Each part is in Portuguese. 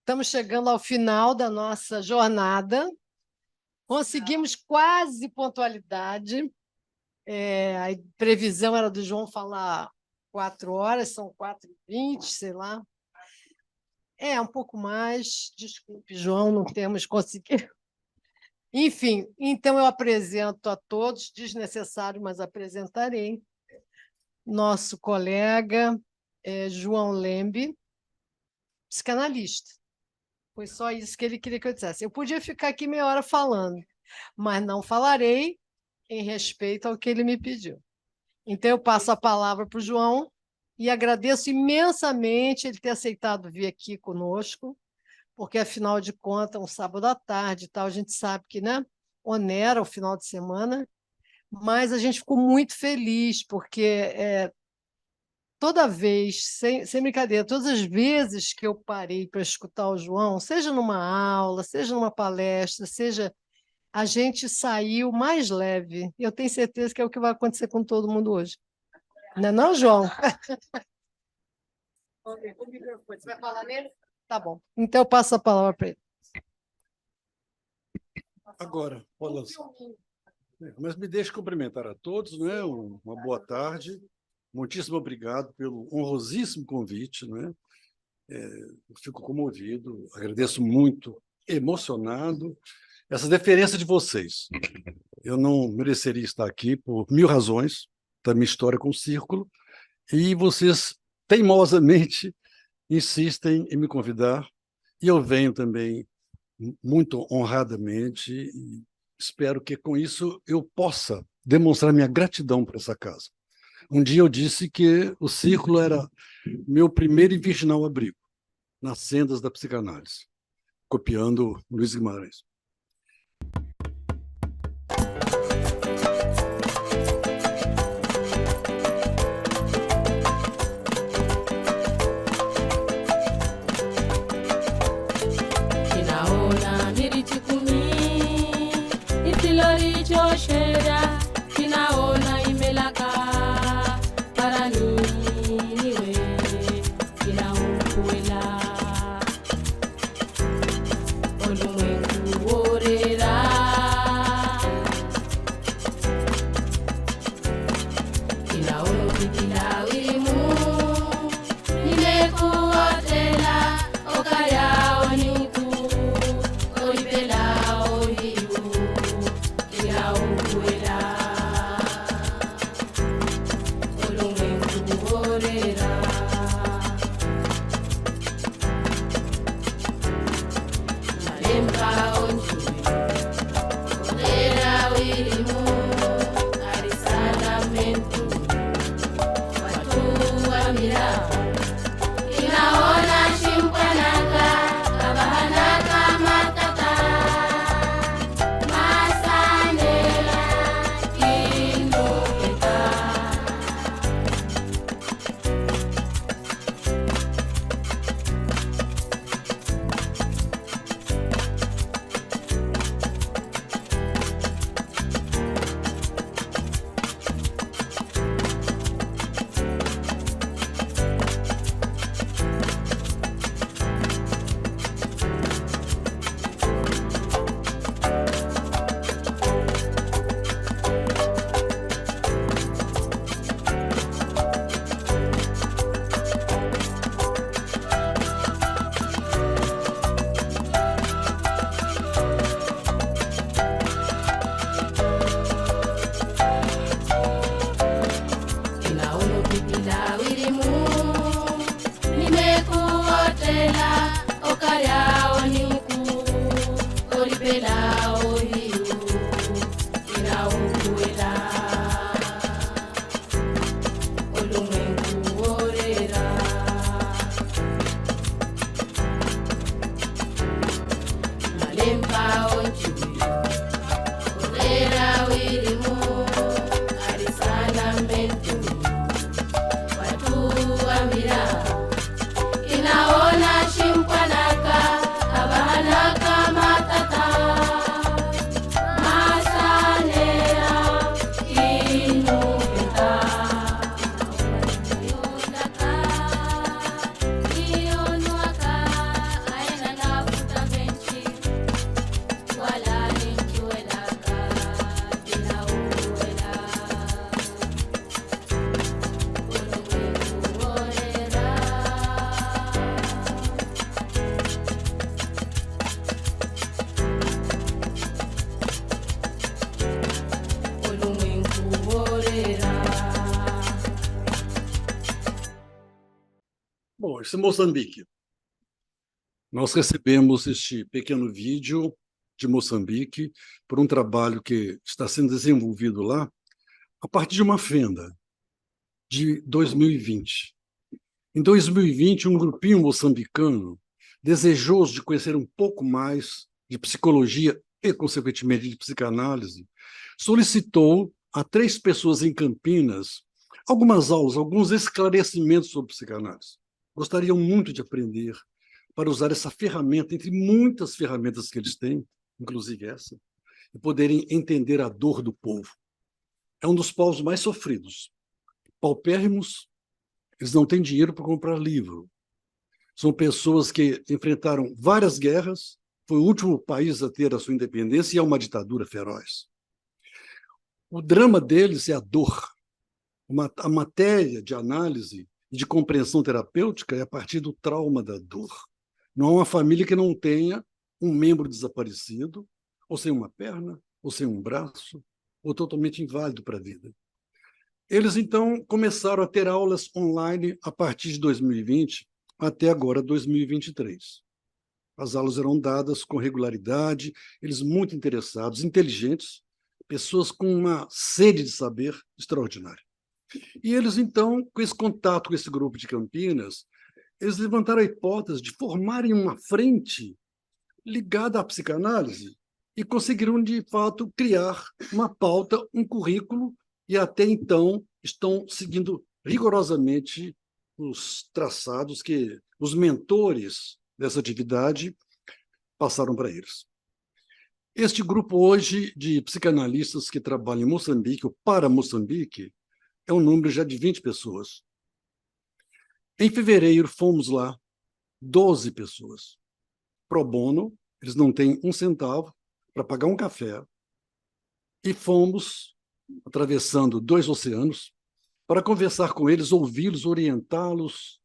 Estamos chegando ao final da nossa jornada. Conseguimos quase pontualidade. A previsão era do João falar 4 horas, são 4h20, sei lá. Um pouco mais. Desculpe, João, não temos conseguido. Enfim, então eu apresento a todos, desnecessário, mas apresentarei, nosso colega João Lembe, psicanalista. Foi só isso que ele queria que eu dissesse. Eu podia ficar aqui meia hora falando, mas não falarei em respeito ao que ele me pediu. Então, eu passo a palavra para o João e agradeço imensamente ele ter aceitado vir aqui conosco, porque, afinal de contas, um sábado à tarde e tal, a gente sabe que, né, onera o final de semana, mas a gente ficou muito feliz, porque toda vez, sem brincadeira, todas as vezes que eu parei para escutar o João, seja numa aula, seja numa palestra, seja, a gente saiu mais leve. Eu tenho certeza que é o que vai acontecer com todo mundo hoje. Não é não, João? Você vai falar nele? Tá bom. Então, eu passo a palavra para ele. Agora, mas me deixe cumprimentar a todos, né? Uma boa tarde. Muitíssimo obrigado pelo honrosíssimo convite, né? Eu fico comovido, agradeço muito, emocionado, essa deferência de vocês. Eu não mereceria estar aqui por 1000 razões da minha história com o Círculo, e vocês teimosamente insistem em me convidar, e eu venho também muito honradamente, e espero que com isso eu possa demonstrar minha gratidão por essa casa. Um dia eu disse que o Círculo era meu primeiro e virginal abrigo, nas sendas da psicanálise, copiando Luiz Guimarães. Esse é Moçambique. Nós recebemos este pequeno vídeo de Moçambique por um trabalho que está sendo desenvolvido lá a partir de uma fenda de 2020. Em 2020, um grupinho moçambicano, desejoso de conhecer um pouco mais de psicologia e, consequentemente, de psicanálise, solicitou a 3 pessoas em Campinas algumas aulas, alguns esclarecimentos sobre psicanálise. Gostariam muito de aprender para usar essa ferramenta, entre muitas ferramentas que eles têm, inclusive essa, e poderem entender a dor do povo. É um dos povos mais sofridos. Paupérrimos, eles não têm dinheiro para comprar livro. São pessoas que enfrentaram várias guerras, foi o último país a ter a sua independência e é uma ditadura feroz. O drama deles é a dor. A matéria de análise e de compreensão terapêutica é a partir do trauma da dor. Não há uma família que não tenha um membro desaparecido, ou sem uma perna, ou sem um braço, ou totalmente inválido para a vida. Eles, então, começaram a ter aulas online a partir de 2020 até agora, 2023. As aulas eram dadas com regularidade, eles muito interessados, inteligentes, pessoas com uma sede de saber extraordinária. E eles, então, com esse contato com esse grupo de Campinas, eles levantaram a hipótese de formarem uma frente ligada à psicanálise e conseguiram, de fato, criar uma pauta, um currículo, e até então estão seguindo rigorosamente os traçados que os mentores dessa atividade passaram para eles. Este grupo hoje de psicanalistas que trabalham em Moçambique, ou para Moçambique, é um número já de 20 pessoas. Em fevereiro, fomos lá 12 pessoas. Pro bono, eles não têm um centavo para pagar um café. E fomos atravessando 2 oceanos para conversar com eles, ouvi-los, orientá-los,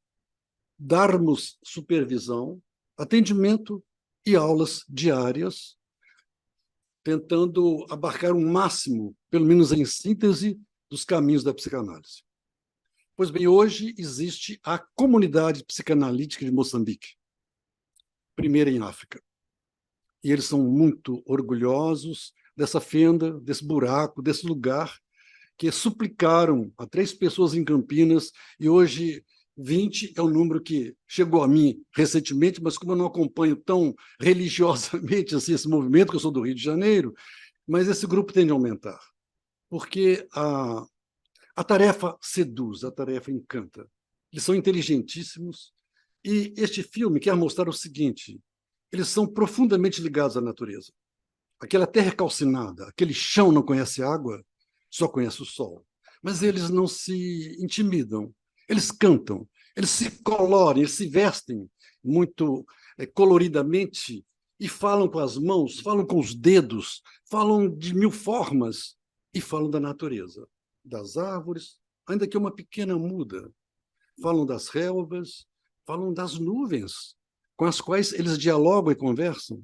darmos supervisão, atendimento e aulas diárias, tentando abarcar um máximo, pelo menos em síntese, dos caminhos da psicanálise. Pois bem, hoje existe a Comunidade Psicanalítica de Moçambique, primeira em África. E eles são muito orgulhosos dessa fenda, desse buraco, desse lugar que suplicaram a 3 pessoas em Campinas, e hoje 20 é um número que chegou a mim recentemente, mas como eu não acompanho tão religiosamente assim, esse movimento, que eu sou do Rio de Janeiro, mas esse grupo tende a aumentar, porque a tarefa seduz, a tarefa encanta. Eles são inteligentíssimos, e este filme quer mostrar o seguinte: eles são profundamente ligados à natureza. Aquela terra calcinada, aquele chão não conhece água, só conhece o sol. Mas eles não se intimidam, eles cantam, eles se colorem, eles se vestem muito coloridamente e falam com as mãos, falam com os dedos, falam de 1000 formas e falam da natureza, das árvores, ainda que uma pequena muda. Falam das relvas, falam das nuvens, com as quais eles dialogam e conversam.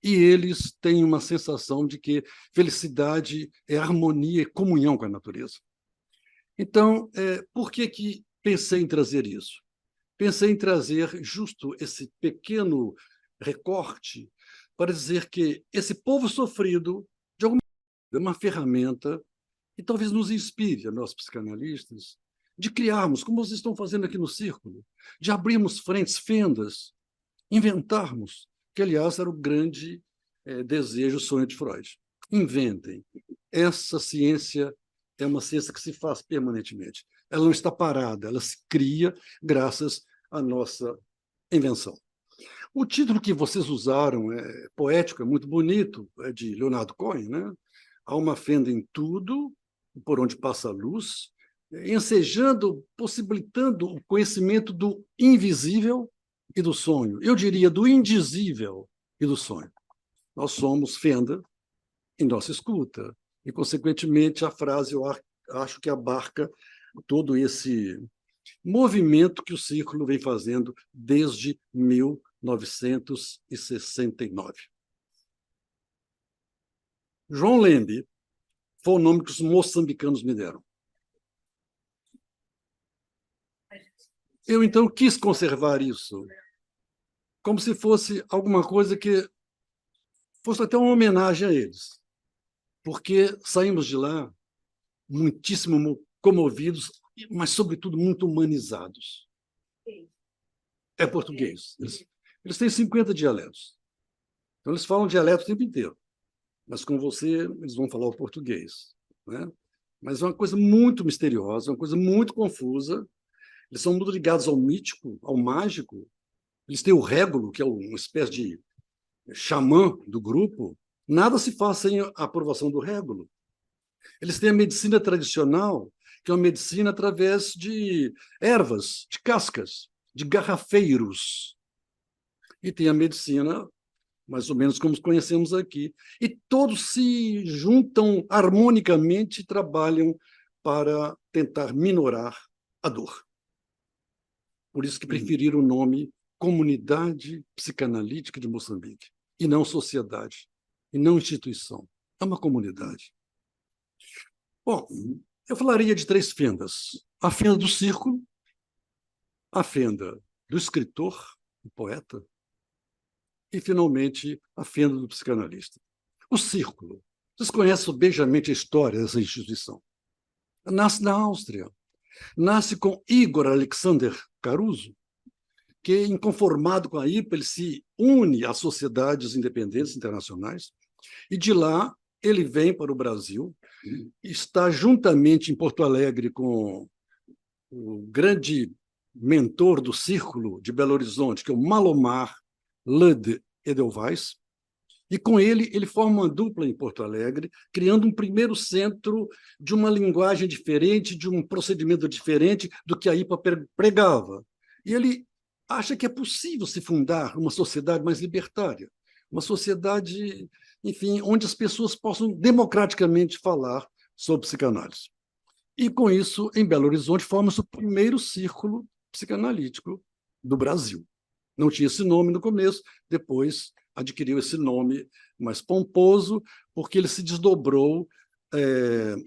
E eles têm uma sensação de que felicidade é harmonia e comunhão com a natureza. Então, por que pensei em trazer isso? Pensei em trazer justo esse pequeno recorte para dizer que esse povo sofrido, de alguma maneira, é uma ferramenta que talvez nos inspire, a nós psicanalistas, de criarmos, como vocês estão fazendo aqui no Círculo, de abrirmos frentes, fendas, inventarmos, que, aliás, era o grande desejo, sonho de Freud. Inventem. Essa ciência é uma ciência que se faz permanentemente. Ela não está parada, ela se cria graças à nossa invenção. O título que vocês usaram é poético, é muito bonito, é de Leonardo Cohen, né? Há uma fenda em tudo, por onde passa a luz, ensejando, possibilitando o conhecimento do invisível e do sonho. Eu diria do indizível e do sonho. Nós somos fenda em nossa escuta. E, consequentemente, a frase, eu acho que abarca todo esse movimento que o Círculo vem fazendo desde 1969. João Lembe foi o nome que os moçambicanos me deram. Eu, então, quis conservar isso, como se fosse alguma coisa que fosse até uma homenagem a eles, porque saímos de lá muitíssimo comovidos, mas, sobretudo, muito humanizados. É português. Eles têm 50 dialetos. Então, eles falam dialeto o tempo inteiro. Mas com você, eles vão falar o português. Né? Mas é uma coisa muito misteriosa, uma coisa muito confusa. Eles são muito ligados ao mítico, ao mágico. Eles têm o régulo, que é uma espécie de xamã do grupo. Nada se faz sem a aprovação do régulo. Eles têm a medicina tradicional, que é uma medicina através de ervas, de cascas, de garrafeiros. E tem a medicina, mais ou menos como conhecemos aqui. E todos se juntam harmonicamente e trabalham para tentar minorar a dor. Por isso que preferiram o nome Comunidade Psicanalítica de Moçambique, e não sociedade, e não instituição. É uma comunidade. Bom, eu falaria de 3 fendas. A fenda do círculo, a fenda do escritor, do poeta, e, finalmente, a fenda do psicanalista. O círculo. Vocês conhecem obejamente a história dessa instituição. Nasce na Áustria. Nasce com Igor Alexander Caruso, que, inconformado com a IPA, ele se une às sociedades independentes internacionais, e de lá ele vem para o Brasil, está juntamente em Porto Alegre com o grande mentor do Círculo de Belo Horizonte, que é o Malomar Lud Edelweiss, e com ele forma uma dupla em Porto Alegre, criando um primeiro centro de uma linguagem diferente, de um procedimento diferente do que a IPA pregava. E ele acha que é possível se fundar uma sociedade mais libertária, uma sociedade, enfim, onde as pessoas possam democraticamente falar sobre psicanálise. E, com isso, em Belo Horizonte, forma-se o primeiro círculo psicanalítico do Brasil. Não tinha esse nome no começo, depois adquiriu esse nome mais pomposo, porque ele se desdobrou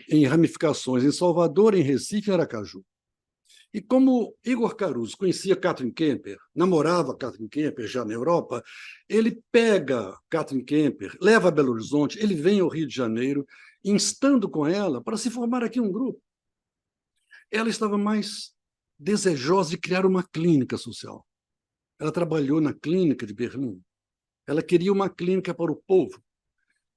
em ramificações em Salvador, em Recife e em Aracaju. E como Igor Caruso conhecia Katrin Kemper, namorava Katrin Kemper já na Europa, ele pega Katrin Kemper, leva a Belo Horizonte, ele vem ao Rio de Janeiro, instando com ela para se formar aqui um grupo. Ela estava mais desejosa de criar uma clínica social. Ela trabalhou na clínica de Berlim. Ela queria uma clínica para o povo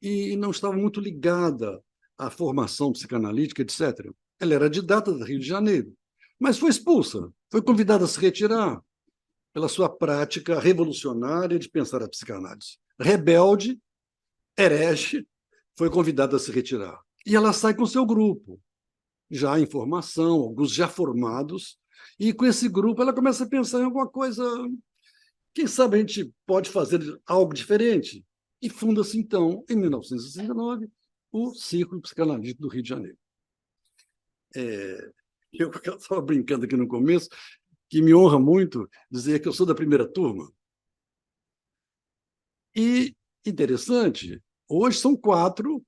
e não estava muito ligada à formação psicanalítica, etc. Ela era didata do Rio de Janeiro, mas foi expulsa, foi convidada a se retirar pela sua prática revolucionária de pensar a psicanálise. Rebelde, herege, foi convidada a se retirar. E ela sai com seu grupo, já em formação, alguns já formados, e com esse grupo ela começa a pensar em alguma coisa. Quem sabe a gente pode fazer algo diferente? E funda-se, então, em 1969, o Círculo Psicanalítico do Rio de Janeiro. Eu estava brincando aqui no começo, que me honra muito dizer que eu sou da primeira turma. E, interessante, hoje são 4,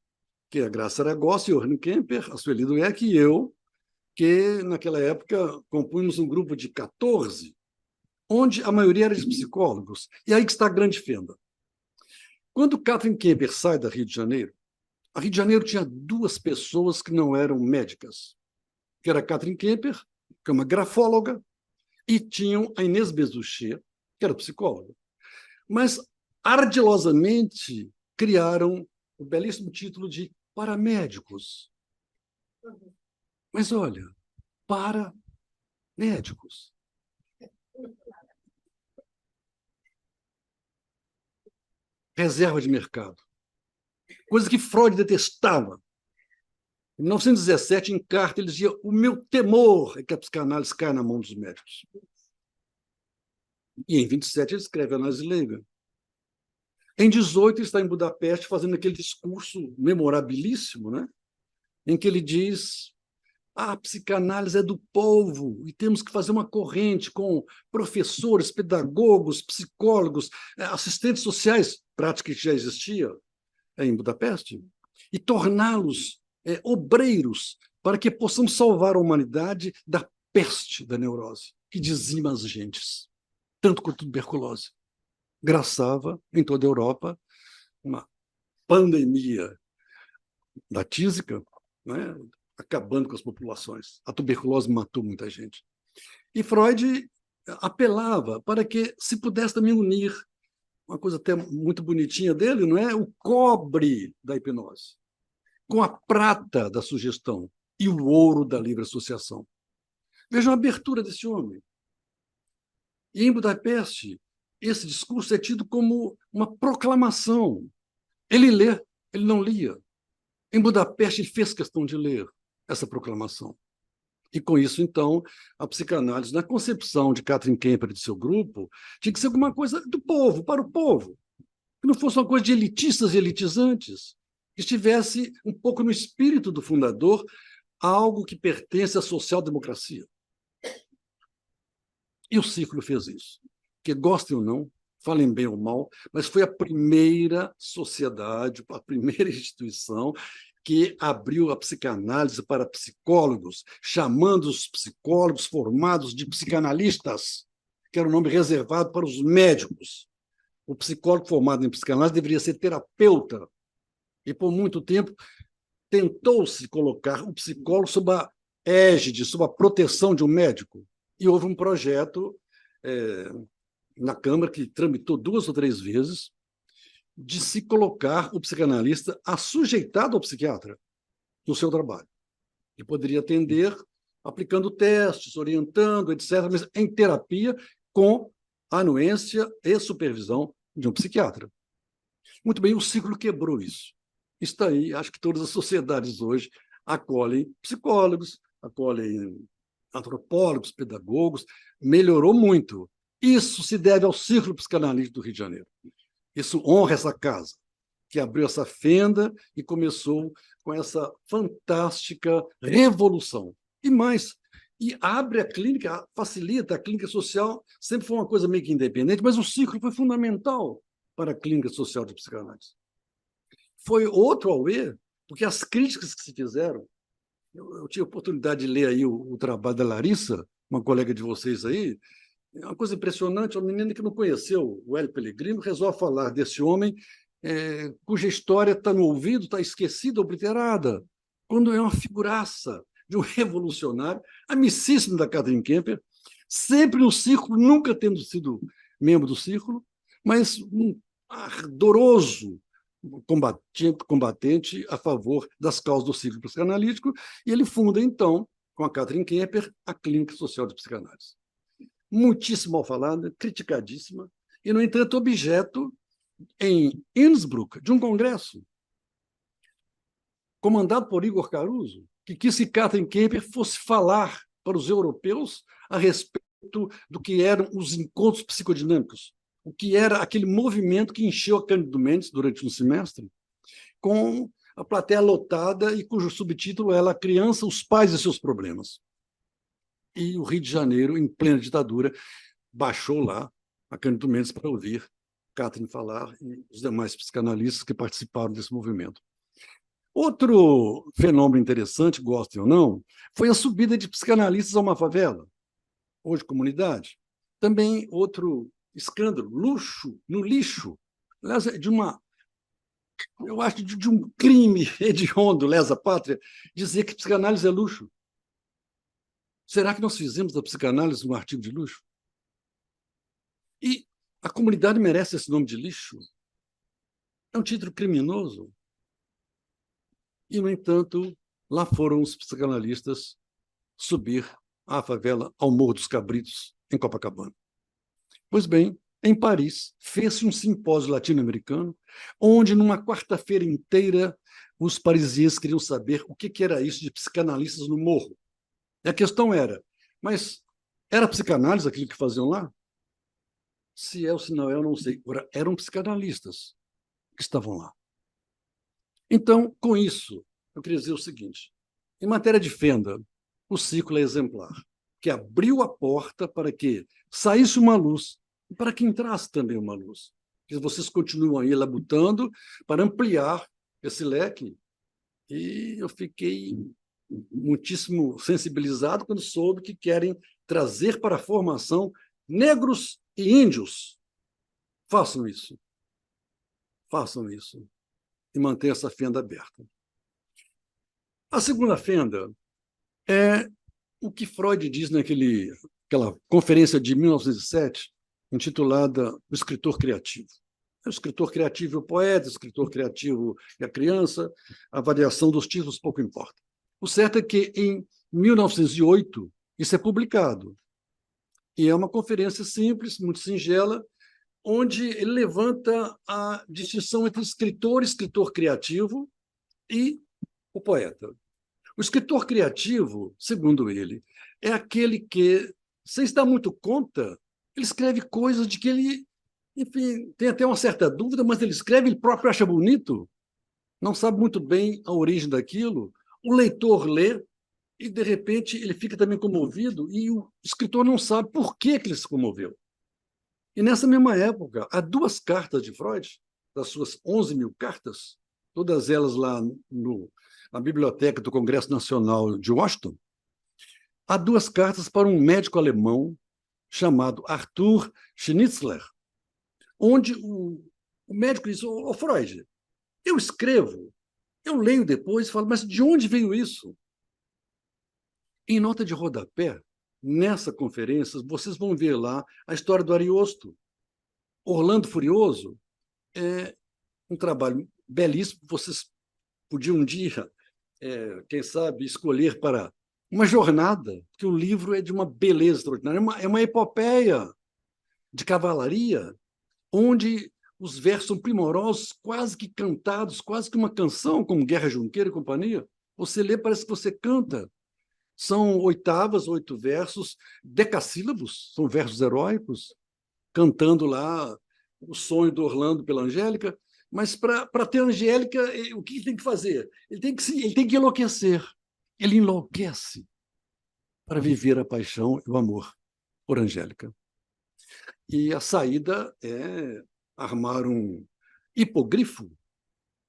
que é a Graça Aragossi, Johann Kemper, a Sueli Dweck e eu, que, naquela época, compunhamos um grupo de 14, onde a maioria era de psicólogos. E aí que está a grande fenda. Quando Katrin Kemper sai da Rio de Janeiro, a Rio de Janeiro tinha 2 pessoas que não eram médicas, que era a Katrin Kemper, que é uma grafóloga, e tinham a Inês Bezuchet, que era psicóloga. Mas, ardilosamente, criaram o belíssimo título de paramédicos. Mas, olha, paramédicos. Reserva de mercado. Coisa que Freud detestava. Em 1917, em carta, ele dizia: o meu temor é que a psicanálise caia na mão dos médicos. E em 27 ele escreve a Análise Leiga. Em 18 ele está em Budapeste fazendo aquele discurso memorabilíssimo, né? Em que ele diz: a psicanálise é do povo e temos que fazer uma corrente com professores, pedagogos, psicólogos, assistentes sociais, prática que já existia em Budapeste, e torná-los obreiros para que possamos salvar a humanidade da peste da neurose. que dizima as gentes, tanto quanto a tuberculose. Graçava em toda a Europa uma pandemia da tísica, né, acabando com as populações. A tuberculose matou muita gente. E Freud apelava para que se pudesse também unir uma coisa até muito bonitinha dele, não é? O cobre da hipnose, com a prata da sugestão e o ouro da livre associação. Vejam a abertura desse homem. E em Budapeste, esse discurso é tido como uma proclamação. Ele lê, ele não lia. Em Budapeste, ele fez questão de ler essa proclamação. E, com isso, então, a psicanálise, na concepção de Katrin Kemper e de seu grupo, tinha que ser alguma coisa do povo, para o povo. Que não fosse uma coisa de elitistas e elitizantes, que estivesse um pouco no espírito do fundador, algo que pertence à social-democracia. E o Círculo fez isso. Que gostem ou não, falem bem ou mal, mas foi a primeira sociedade, a primeira instituição que abriu a psicanálise para psicólogos, chamando os psicólogos formados de psicanalistas, que era um nome reservado para os médicos. O psicólogo formado em psicanálise deveria ser terapeuta. E, por muito tempo, tentou-se colocar o psicólogo sob a égide, sob a proteção de um médico. E houve um projeto na Câmara, que tramitou 2 ou 3 vezes, de se colocar o psicanalista assujeitado ao psiquiatra no seu trabalho. E poderia atender aplicando testes, orientando, etc., mas em terapia com anuência e supervisão de um psiquiatra. Muito bem, o Círculo quebrou isso. Está aí, acho que todas as sociedades hoje acolhem psicólogos, acolhem antropólogos, pedagogos, melhorou muito. Isso se deve ao Círculo Psicanalítico do Rio de Janeiro. Isso honra essa casa, que abriu essa fenda e começou com essa fantástica revolução. E mais, e abre a clínica, facilita a clínica social, sempre foi uma coisa meio que independente, mas o Círculo foi fundamental para a clínica social de psicanálise. Foi outro auê, porque as críticas que se fizeram, eu tive a oportunidade de ler aí o trabalho da Larissa, uma colega de vocês aí, é uma coisa impressionante, uma menina que não conheceu o Hélio Pellegrino resolve falar desse homem cuja história está no ouvido, está esquecida, obliterada, quando é uma figuraça de um revolucionário, amicíssimo da Katrin Kemper, sempre no Círculo, nunca tendo sido membro do Círculo, mas um ardoroso combatente a favor das causas do Círculo Psicanalítico, e ele funda, então, com a Katrin Kemper, a Clínica Social de Psicanálise. Muitíssimo mal falada, criticadíssima, e, no entanto, objeto, em Innsbruck, de um congresso, comandado por Igor Caruso, que quis que Katrin Kemper fosse falar para os europeus a respeito do que eram os encontros psicodinâmicos, o que era aquele movimento que encheu a Cândido Mendes durante um semestre, com a plateia lotada e cujo subtítulo era A Criança, os Pais e Seus Problemas. E o Rio de Janeiro, em plena ditadura, baixou lá a Cândido Mendes para ouvir Katrin falar e os demais psicanalistas que participaram desse movimento. Outro fenômeno interessante, gostem ou não, foi a subida de psicanalistas a uma favela, hoje comunidade. Também outro escândalo, luxo no lixo, eu acho de um crime hediondo, lesa pátria, dizer que psicanálise é luxo. Será que nós fizemos da psicanálise um artigo de luxo? E a comunidade merece esse nome de lixo? É um título criminoso. E, no entanto, lá foram os psicanalistas subir à favela, ao Morro dos Cabritos, em Copacabana. Pois bem, em Paris, fez-se um simpósio latino-americano, onde, numa quarta-feira inteira, os parisienses queriam saber o que era isso de psicanalistas no morro. E a questão era, mas era psicanálise aquilo que faziam lá? Se é ou se não é, eu não sei. Agora, eram psicanalistas que estavam lá. Então, com isso, eu queria dizer o seguinte, em matéria de fenda, o Círculo é exemplar, que abriu a porta para que saísse uma luz e para que entrasse também uma luz. Que vocês continuam aí labutando para ampliar esse leque. E eu fiquei muitíssimo sensibilizado quando soube que querem trazer para a formação negros e índios. Façam isso. Façam isso. E mantenham essa fenda aberta. A segunda fenda é o que Freud diz naquela conferência de 1907, intitulada O Escritor Criativo. O escritor criativo é o poeta, o escritor criativo é a criança, a variação dos títulos pouco importa. O certo é que, em 1908, isso é publicado. E é uma conferência simples, muito singela, onde ele levanta a distinção entre escritor criativo e o poeta. O escritor criativo, segundo ele, é aquele que, sem se dar muito conta, ele escreve coisas de que ele, enfim, tem até uma certa dúvida, mas ele escreve, ele próprio acha bonito, não sabe muito bem a origem daquilo. O leitor lê e, de repente, ele fica também comovido e o escritor não sabe por que ele se comoveu. E, nessa mesma época, há 2 cartas de Freud, das suas 11.000 cartas, todas elas lá na Biblioteca do Congresso Nacional de Washington, há 2 cartas para um médico alemão chamado Arthur Schnitzler, onde o médico diz: ô Freud, eu escrevo, eu leio depois e falo, mas de onde veio isso? Em nota de rodapé, nessa conferência, vocês vão ver lá a história do Ariosto. Orlando Furioso é um trabalho belíssimo. Vocês podiam um dia, quem sabe, escolher para uma jornada, que o livro é de uma beleza extraordinária. É uma epopeia de cavalaria, onde os versos são primorosos, quase que cantados, quase que uma canção, como Guerra Junqueira e companhia. Você lê, parece que você canta. São oitavas, 8 versos, decassílabos, são versos heróicos, cantando lá o sonho do Orlando pela Angélica. Mas para ter a Angélica, o que ele tem que fazer? Ele tem que enlouquecer. Ele enlouquece para viver a paixão e o amor por Angélica. E a saída é armar um hipogrifo,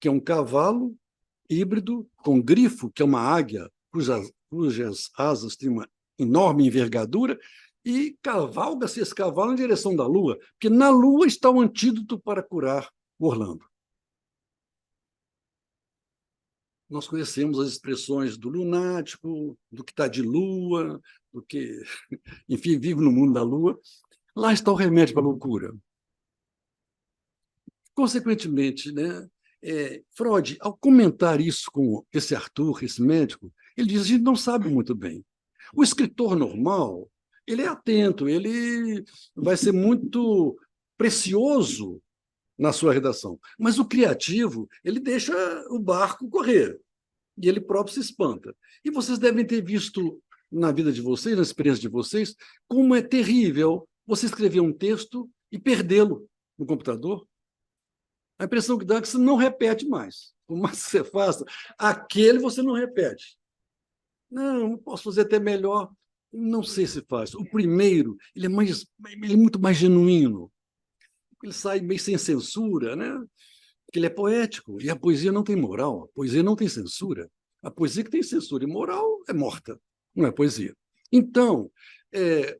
que é um cavalo híbrido, com grifo, que é uma águia, cujas asas têm uma enorme envergadura, e cavalga-se esse cavalo em direção da Lua, porque na Lua está o antídoto para curar o Orlando. Nós conhecemos as expressões do lunático, do que está de lua, do que, enfim, vive no mundo da Lua. Lá está o remédio para a loucura. Consequentemente, né, Freud, ao comentar isso com esse Arthur, esse médico, ele diz: a gente não sabe muito bem. O escritor normal, ele é atento, ele vai ser muito precioso na sua redação. Mas o criativo, ele deixa o barco correr e ele próprio se espanta. E vocês devem ter visto na vida de vocês, na experiência de vocês, como é terrível você escrever um texto e perdê-lo no computador. A impressão que dá é que você não repete mais. Por mais que você faça, aquele você não repete. Não posso fazer até melhor. Não sei se faz. O primeiro, ele é muito mais genuíno. Ele sai meio sem censura, né? Porque ele é poético. E a poesia não tem moral. A poesia não tem censura. A poesia que tem censura e moral é morta. Não é poesia. Então,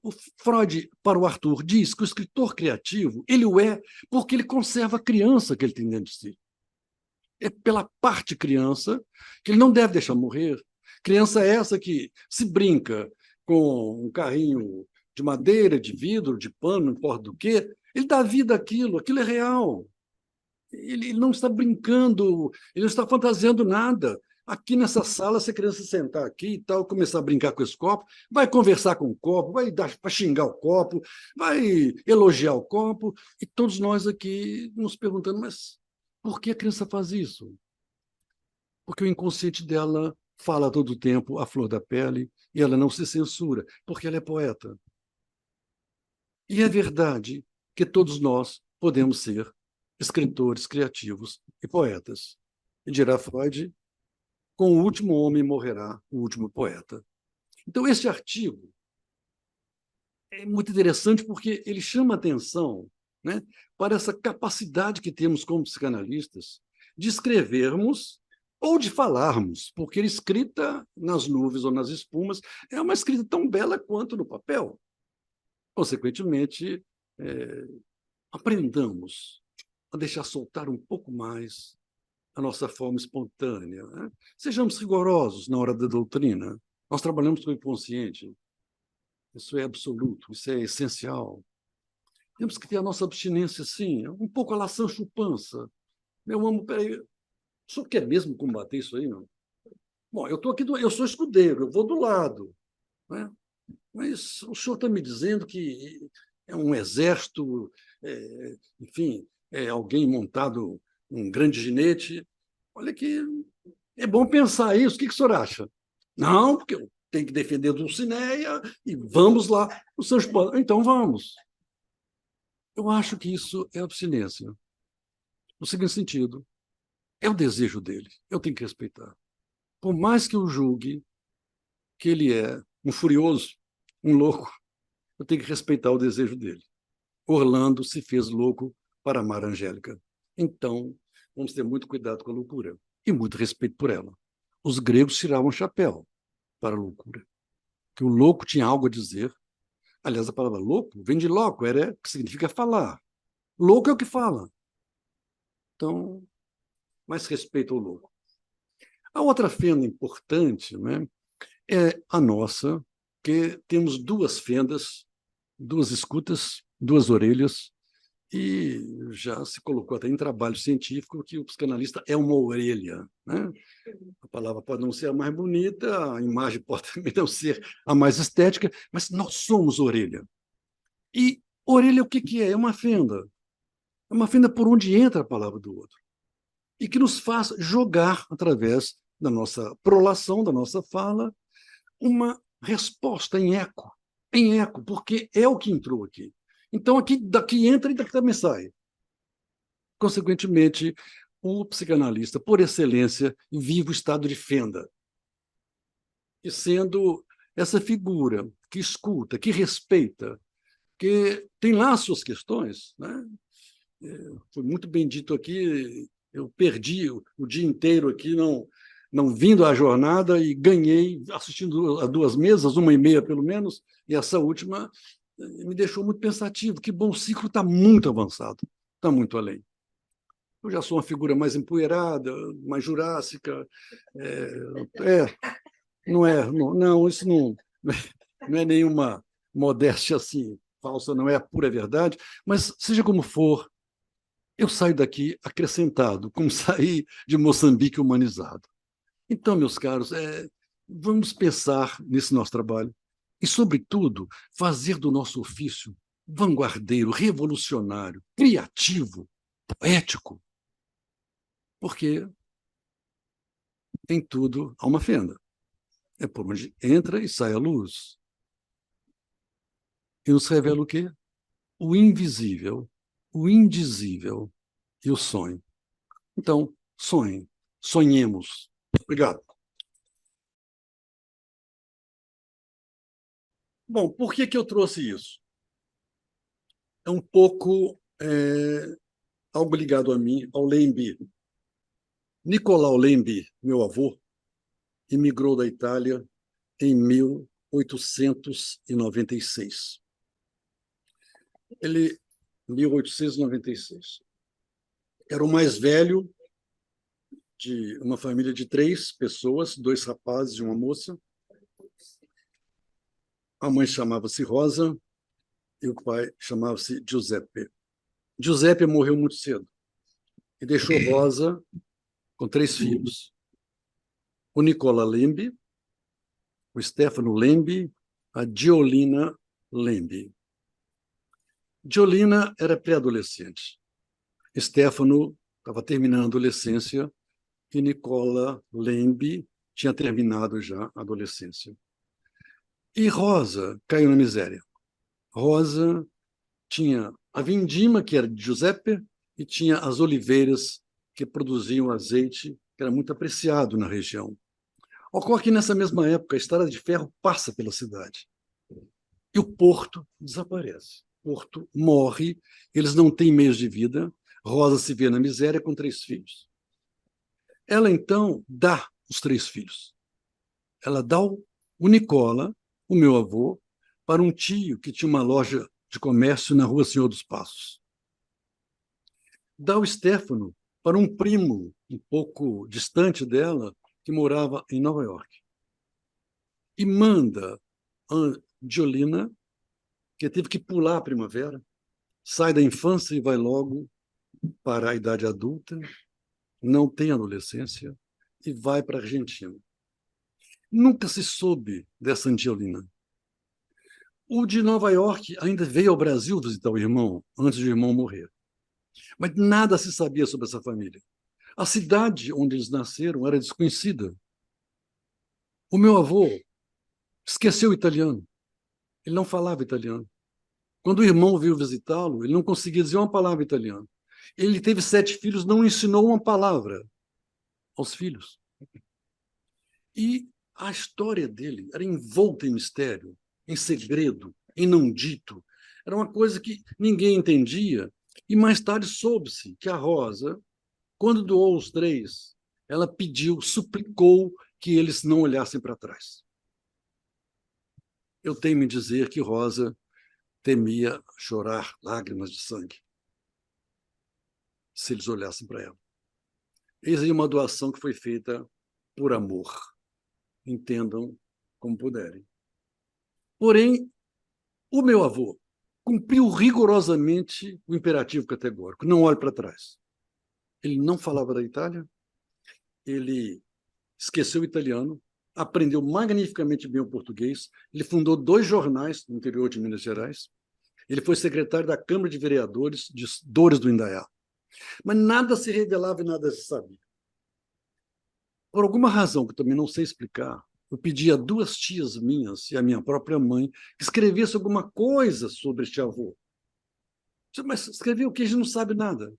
o Freud, para o Arthur, diz que o escritor criativo, ele o é porque ele conserva a criança que ele tem dentro de si. É pela parte criança que ele não deve deixar morrer. Criança é essa que se brinca com um carrinho de madeira, de vidro, de pano, não importa do quê, ele dá vida àquilo, aquilo é real. Ele não está brincando, ele não está fantasiando nada. Aqui nessa sala, se a criança sentar aqui e tal, começar a brincar com esse copo, vai conversar com o copo, vai xingar o copo, vai elogiar o copo, e todos nós aqui nos perguntando, mas por que a criança faz isso? Porque o inconsciente dela fala todo o tempo à flor da pele e ela não se censura, porque ela é poeta. E é verdade que todos nós podemos ser escritores criativos e poetas. E dirá Freud: com o último homem morrerá o último poeta. Então, esse artigo é muito interessante porque ele chama atenção, né, para essa capacidade que temos como psicanalistas de escrevermos ou de falarmos, porque a escrita nas nuvens ou nas espumas é uma escrita tão bela quanto no papel. Consequentemente, aprendamos a deixar soltar um pouco mais a nossa forma espontânea, né? Sejamos rigorosos na hora da doutrina. Nós trabalhamos com o inconsciente. Isso é absoluto, isso é essencial. Temos que ter a nossa abstinência, sim, um pouco a la Sancho Panza. Meu amo, peraí, o senhor quer mesmo combater isso aí, não? Bom, eu estou aqui, eu sou escudeiro, eu vou do lado, né? Mas o senhor está me dizendo que é um exército, enfim, é alguém montado um grande ginete. Olha que é bom pensar isso. O que o senhor acha? Não, porque eu tenho que defender Dulcinea e vamos lá. O Sancho Panza, então vamos. Eu acho que isso é abstinência. No seguinte sentido, é o desejo dele, eu tenho que respeitar. Por mais que eu julgue que ele é um furioso, um louco, eu tenho que respeitar o desejo dele. Orlando se fez louco para amar a Angélica. Então, vamos ter muito cuidado com a loucura e muito respeito por ela. Os gregos tiravam o chapéu para a loucura, que o louco tinha algo a dizer. Aliás, a palavra louco vem de loco, que significa falar. Louco é o que fala. Então, mais respeito ao louco. A outra fenda importante, né, é a nossa, que temos duas fendas, duas escutas, duas orelhas, e já se colocou até em trabalho científico que o psicanalista é uma orelha, né? A palavra pode não ser a mais bonita, a imagem pode também não ser a mais estética, mas nós somos orelha. E orelha o que que é? É uma fenda. É uma fenda por onde entra a palavra do outro. E que nos faz jogar, através da nossa prolação, da nossa fala, uma resposta em eco, porque é o que entrou aqui. Então, aqui, daqui entra e daqui também sai. Consequentemente, o psicanalista, por excelência, vive o estado de fenda. E sendo essa figura que escuta, que respeita, que tem lá as suas questões, né? Foi muito bem dito aqui, eu perdi o dia inteiro aqui, não vindo à jornada e ganhei assistindo a duas mesas, uma e meia pelo menos, e essa última me deixou muito pensativo. Que bom, o ciclo está muito avançado, está muito além. Eu já sou uma figura mais empoeirada, mais jurássica. Não, isso não é nenhuma modéstia assim falsa, não é a pura verdade, mas seja como for, eu saio daqui acrescentado, como saí de Moçambique humanizado. Então, meus caros, vamos pensar nesse nosso trabalho e, sobretudo, fazer do nosso ofício vanguardeiro, revolucionário, criativo, poético, porque em tudo há uma fenda. É por onde entra e sai a luz. E nos revela o quê? O invisível, o indizível e o sonho. Então, sonhem, sonhemos. Obrigado. Bom, por que eu trouxe isso? É um pouco algo ligado a mim, ao Lembi. Nicolau Lembi, meu avô, imigrou da Itália em 1896. Ele, 1896. Era o mais velho de uma família de três pessoas, dois rapazes e uma moça. A mãe chamava-se Rosa e o pai chamava-se Giuseppe. Giuseppe morreu muito cedo e deixou Rosa com três filhos. O Nicola Lembi, o Stefano Lembi, a Giolina Lembi. Giolina era pré-adolescente. Stefano estava terminando a adolescência e Nicola Lembi tinha terminado já a adolescência. E Rosa caiu na miséria. Rosa tinha a vindima, que era de Giuseppe, e tinha as oliveiras, que produziam azeite, que era muito apreciado na região. Ocorre que, nessa mesma época, a estrada de ferro passa pela cidade. E o porto desaparece. O porto morre, eles não têm meios de vida. Rosa se vê na miséria com três filhos. Ela, então, dá os 3 filhos. Ela dá o Nicola, o meu avô, para um tio que tinha uma loja de comércio na rua Senhor dos Passos. Dá o Stefano para um primo um pouco distante dela, que morava em Nova York. E manda a Giolina, que teve que pular a primavera, sai da infância e vai logo para a idade adulta, não tem adolescência, e vai para a Argentina. Nunca se soube dessa Angiolina. O de Nova York ainda veio ao Brasil visitar o irmão, antes do irmão morrer. Mas nada se sabia sobre essa família. A cidade onde eles nasceram era desconhecida. O meu avô esqueceu o italiano. Ele não falava italiano. Quando o irmão veio visitá-lo, ele não conseguia dizer uma palavra italiano. Ele teve 7 filhos, não ensinou uma palavra aos filhos. E a história dele era envolta em mistério, em segredo, em não dito. Era uma coisa que ninguém entendia. E mais tarde soube-se que a Rosa, quando doou os 3, ela pediu, suplicou que eles não olhassem para trás. Eu tenho me dizer que Rosa temia chorar lágrimas de sangue se eles olhassem para ela. Eis aí uma doação que foi feita por amor. Entendam como puderem. Porém, o meu avô cumpriu rigorosamente o imperativo categórico: não olhe para trás. Ele não falava da Itália, ele esqueceu o italiano, aprendeu magnificamente bem o português, ele fundou 2 jornais no interior de Minas Gerais, ele foi secretário da Câmara de Vereadores de Dores do Indaiá. Mas nada se revelava e nada se sabia. Por alguma razão que eu também não sei explicar, eu pedi a 2 tias minhas e a minha própria mãe que escrevesse alguma coisa sobre este avô. Mas escrever o que? A gente não sabe nada.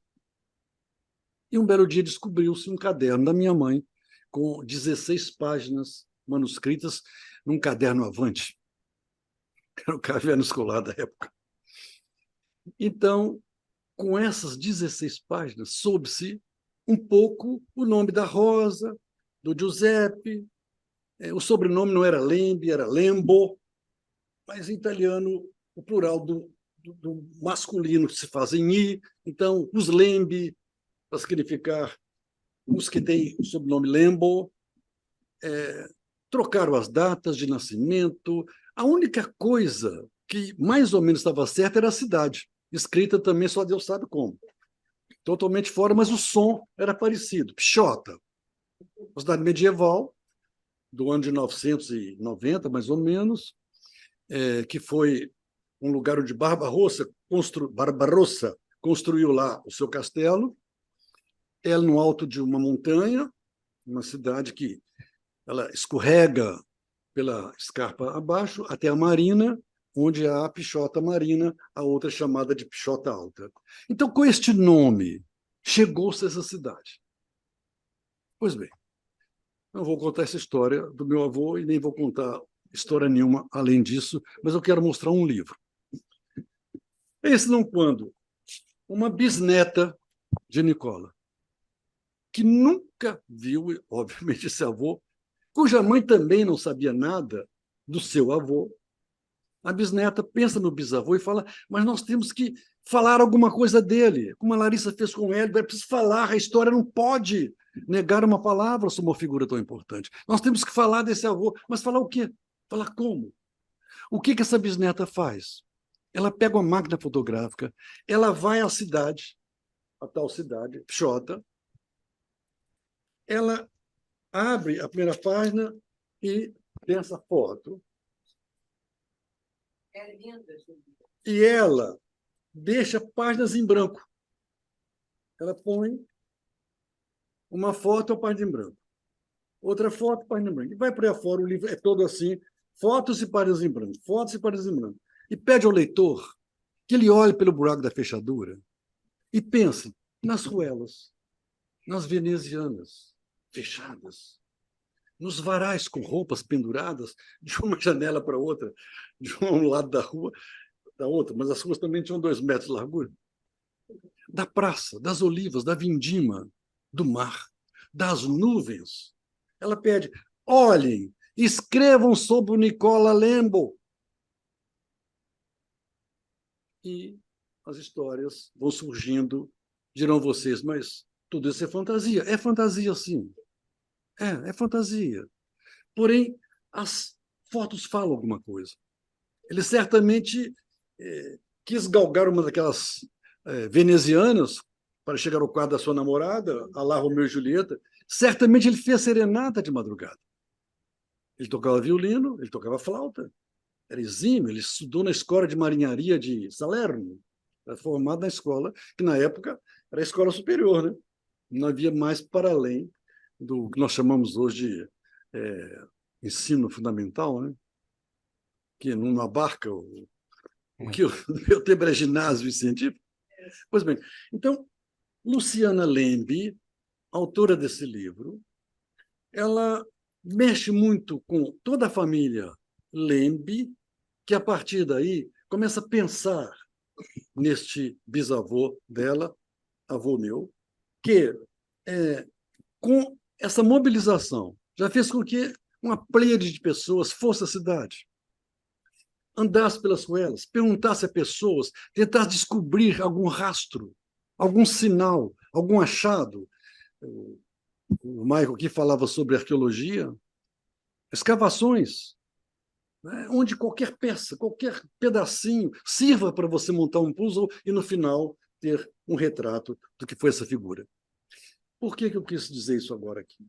E um belo dia descobriu-se um caderno da minha mãe com 16 páginas manuscritas num caderno Avante, que era o caderno escolar da época. Então, com essas 16 páginas, soube-se um pouco o nome da Rosa, do Giuseppe. O sobrenome não era Lembi, era Lembo, mas em italiano o plural do masculino se faz em i, então os Lembi, para significar os que têm o sobrenome Lembo, trocaram as datas de nascimento. A única coisa que mais ou menos estava certa era a cidade, escrita também só Deus sabe como. Totalmente fora, mas o som era parecido. Pixota, uma cidade medieval, do ano de 990, mais ou menos, que foi um lugar onde Barbarossa construiu lá o seu castelo. Ela no alto de uma montanha, uma cidade que ela escorrega pela escarpa abaixo até a marina, onde há a Pixota Marina, a outra chamada de Pixota Alta. Então, com este nome, chegou-se a essa cidade. Pois bem, não vou contar essa história do meu avô e nem vou contar história nenhuma além disso, mas eu quero mostrar um livro. Esse não quando uma bisneta de Nicola, que nunca viu, obviamente, esse avô, cuja mãe também não sabia nada do seu avô. A bisneta pensa no bisavô e fala, mas nós temos que falar alguma coisa dele, como a Larissa fez com ele, é preciso falar, a história não pode negar uma palavra sobre uma figura tão importante. Nós temos que falar desse avô, mas falar o quê? Falar como? O que essa bisneta faz? Ela pega uma máquina fotográfica, ela vai à cidade, a tal cidade, Pixota, ela abre a primeira página e tem essa foto. É linda, e ela deixa páginas em branco. Ela põe uma foto, a página em branco. Outra foto, página em branco. E vai por aí afora, o livro é todo assim, fotos e páginas em branco, fotos e páginas em branco. E pede ao leitor que ele olhe pelo buraco da fechadura e pense nas ruelas, nas venezianas fechadas, nos varais com roupas penduradas de uma janela para outra, de um lado da rua, da outra, mas as ruas também tinham 2 metros de largura. Da praça, das olivas, da vindima, do mar, das nuvens. Ela pede: olhem, escrevam sobre o Nicola Lembo. E as histórias vão surgindo, dirão vocês, mas tudo isso é fantasia. É fantasia, sim. É fantasia. Porém, as fotos falam alguma coisa. Ele certamente quis galgar uma daquelas venezianas para chegar ao quarto da sua namorada, a lá Romeu e Julieta. Certamente ele fez serenata de madrugada. Ele tocava violino, ele tocava flauta, era exímio, ele estudou na escola de marinharia de Salerno, era formado na escola, que na época era a escola superior, né? Não havia mais para além do que nós chamamos hoje de ensino fundamental, né? Que não abarca o que o meu tempo era ginásio científico. Pois bem, então, Luciana Lembe, autora desse livro, ela mexe muito com toda a família Lembe, que a partir daí começa a pensar neste bisavô dela, avô meu, que com essa mobilização já fez com que uma pleiade de pessoas fosse à cidade, andasse pelas ruelas, perguntasse a pessoas, tentasse descobrir algum rastro, algum sinal, algum achado. O Michael aqui falava sobre arqueologia, escavações, né, onde qualquer peça, qualquer pedacinho sirva para você montar um puzzle e, no final, ter um retrato do que foi essa figura. Por que eu quis dizer isso agora aqui?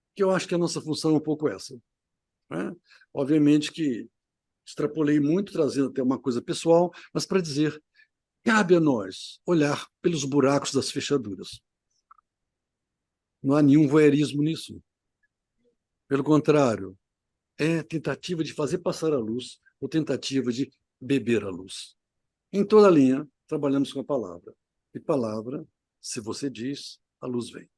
Porque eu acho que a nossa função é um pouco essa. Né? Obviamente que extrapolei muito, trazendo até uma coisa pessoal, mas para dizer, cabe a nós olhar pelos buracos das fechaduras. Não há nenhum voyeurismo nisso. Pelo contrário, é tentativa de fazer passar a luz ou tentativa de beber a luz. Em toda a linha, trabalhamos com a palavra. E palavra, se você diz, a luz vem.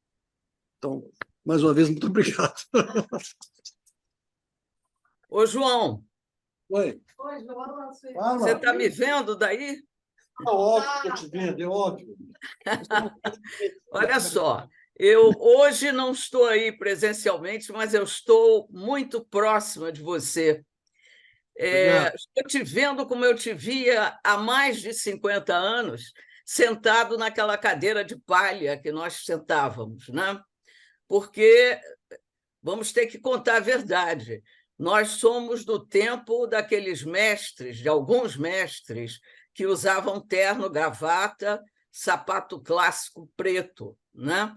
Então, mais uma vez, muito obrigado. Ô, João. Oi. Oi, João. Você está me vendo daí? É óbvio que eu te vendo, é óbvio. Olha só, eu hoje não estou aí presencialmente, mas eu estou muito próxima de você. Estou te vendo como eu te via há mais de 50 anos, sentado naquela cadeira de palha que nós sentávamos, né? Porque vamos ter que contar a verdade. Nós somos do tempo daqueles mestres, de alguns mestres, que usavam terno, gravata, sapato clássico preto, né?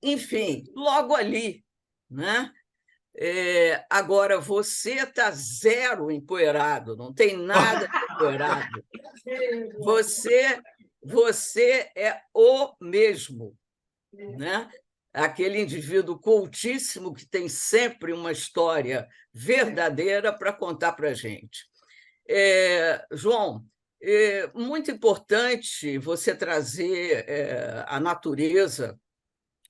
Enfim, logo ali, né? Agora, você está zero empoeirado, não tem nada empoeirado. Você é o mesmo, né? Aquele indivíduo cultíssimo que tem sempre uma história verdadeira para contar para a gente. João, muito importante você trazer a natureza,